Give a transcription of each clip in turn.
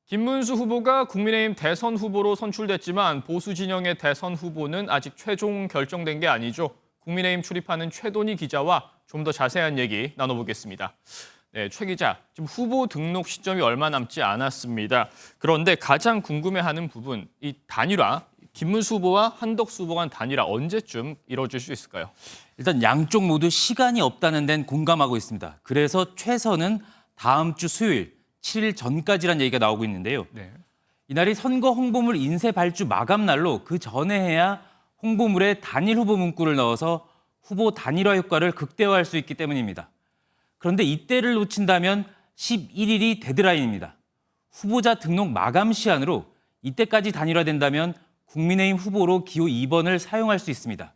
김문수 후보가 국민의힘 대선 후보로 선출됐지만 보수 진영의 대선 후보는 아직 최종 결정된 게 아니죠. 국민의힘 출입하는 최돈희 기자와 좀 더 자세한 얘기 나눠보겠습니다. 네, 최 기자, 지금 후보 등록 시점이 얼마 남지 않았습니다. 그런데 가장 궁금해하는 부분, 이 단일화, 김문수 후보와 한덕수 후보 간 단일화 언제쯤 이뤄질 수 있을까요? 일단 양쪽 모두 시간이 없다는 데는 공감하고 있습니다. 그래서 최선은 다음 주 수요일 7일 전까지란 얘기가 나오고 있는데요. 네. 이날이 선거 홍보물 인쇄 발주 마감 날로 그 전에 해야 홍보물에 단일 후보 문구를 넣어서 후보 단일화 효과를 극대화할 수 있기 때문입니다. 그런데 이때를 놓친다면 11일이 데드라인입니다. 후보자 등록 마감 시한으로 이때까지 단일화된다면 국민의힘 후보로 기호 2번을 사용할 수 있습니다.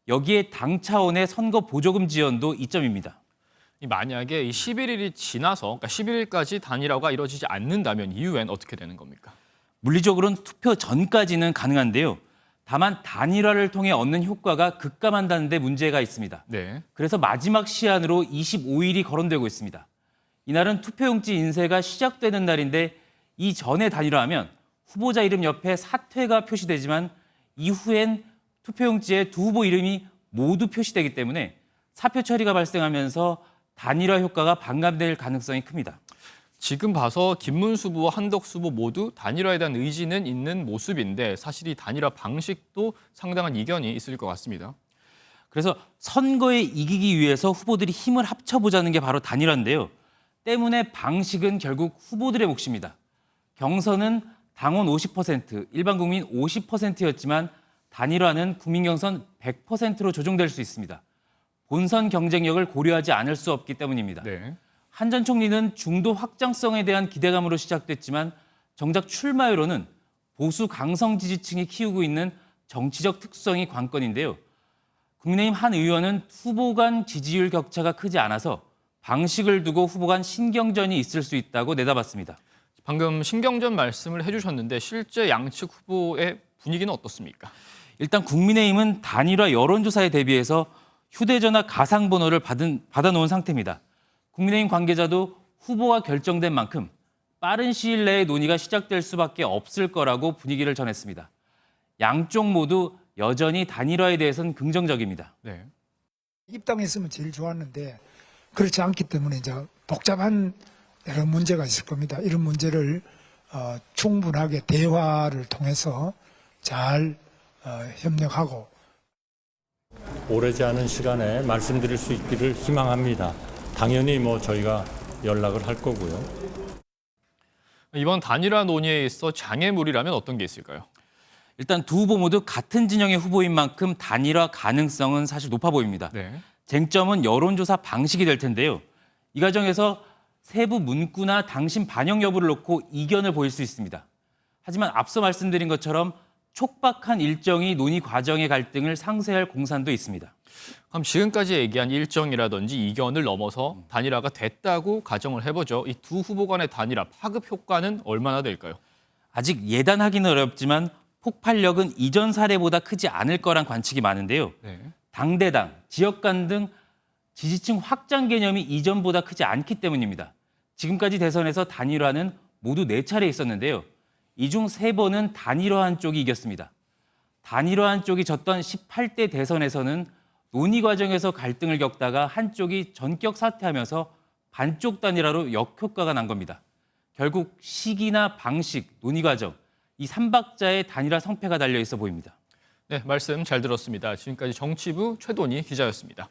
여기에 당 차원의 선거 보조금 지원도 이점입니다. 만약에 이 11일이 지나서, 그러니까 11일까지 단일화가 이뤄지지 않는다면 이후엔 어떻게 되는 겁니까? 물리적으로는 투표 전까지는 가능한데요. 다만 단일화를 통해 얻는 효과가 급감한다는 데 문제가 있습니다. 네. 그래서 마지막 시한으로 25일이 거론되고 있습니다. 이날은 투표용지 인쇄가 시작되는 날인데 이 전에 단일화하면 후보자 이름 옆에 사퇴가 표시되지만 이후엔 투표용지에 두 후보 이름이 모두 표시되기 때문에 사표 처리가 발생하면서 단일화 효과가 반감될 가능성이 큽니다. 지금 봐서 김문수 후보와 한덕수 후보 모두 단일화에 대한 의지는 있는 모습인데 사실 이 단일화 방식도 상당한 이견이 있을 것 같습니다. 그래서 선거에 이기기 위해서 후보들이 힘을 합쳐보자는 게 바로 단일화인데요. 때문에 방식은 결국 후보들의 몫입니다. 경선은 당원 50%, 일반 국민 50%였지만 단일화는 국민 경선 100%로 조정될 수 있습니다. 본선 경쟁력을 고려하지 않을 수 없기 때문입니다. 네. 한 전 총리는 중도 확장성에 대한 기대감으로 시작됐지만 정작 출마율로는 보수 강성 지지층이 키우고 있는 정치적 특성이 관건인데요. 국민의힘 한 의원은 후보 간 지지율 격차가 크지 않아서 방식을 두고 후보 간 신경전이 있을 수 있다고 내다봤습니다. 방금 신경전 말씀을 해주셨는데 실제 양측 후보의 분위기는 어떻습니까? 일단 국민의힘은 단일화 여론조사에 대비해서 휴대전화 가상번호를 받아놓은 상태입니다. 국민의힘 관계자도 후보가 결정된 만큼 빠른 시일 내에 논의가 시작될 수밖에 없을 거라고 분위기를 전했습니다. 양쪽 모두 여전히 단일화에 대해서는 긍정적입니다. 네. 입당했으면 제일 좋았는데 그렇지 않기 때문에 이제 복잡한 여러 문제가 있을 겁니다. 이런 문제를 충분하게 대화를 통해서 잘 협력하고 오래지 않은 시간에 말씀드릴 수 있기를 희망합니다. 당연히 저희가 연락을 할 거고요. 이번 단일화 논의에 있어 장애물이라면 어떤 게 있을까요? 일단 두 후보 모두 같은 진영의 후보인 만큼 단일화 가능성은 사실 높아 보입니다. 네. 쟁점은 여론조사 방식이 될 텐데요. 이 과정에서 세부 문구나 당심 반영 여부를 놓고 이견을 보일 수 있습니다. 하지만 앞서 말씀드린 것처럼 촉박한 일정이 논의 과정의 갈등을 상쇄할 공산도 있습니다. 그럼 지금까지 얘기한 일정이라든지 이견을 넘어서 단일화가 됐다고 가정을 해보죠. 이 두 후보 간의 단일화 파급 효과는 얼마나 될까요? 아직 예단하기는 어렵지만 폭발력은 이전 사례보다 크지 않을 거란 관측이 많은데요. 네. 당대당, 지역 간 등 지지층 확장 개념이 이전보다 크지 않기 때문입니다. 지금까지 대선에서 단일화는 모두 4차례 있었는데요. 이 중 3번은 단일화한 쪽이 이겼습니다. 단일화한 쪽이 졌던 18대 대선에서는 논의 과정에서 갈등을 겪다가 한쪽이 전격 사퇴하면서 반쪽 단일화로 역효과가 난 겁니다. 결국 시기나 방식, 논의 과정, 이 3박자의 단일화 성패가 달려 있어 보입니다. 네, 말씀 잘 들었습니다. 지금까지 정치부 최돈희 기자였습니다.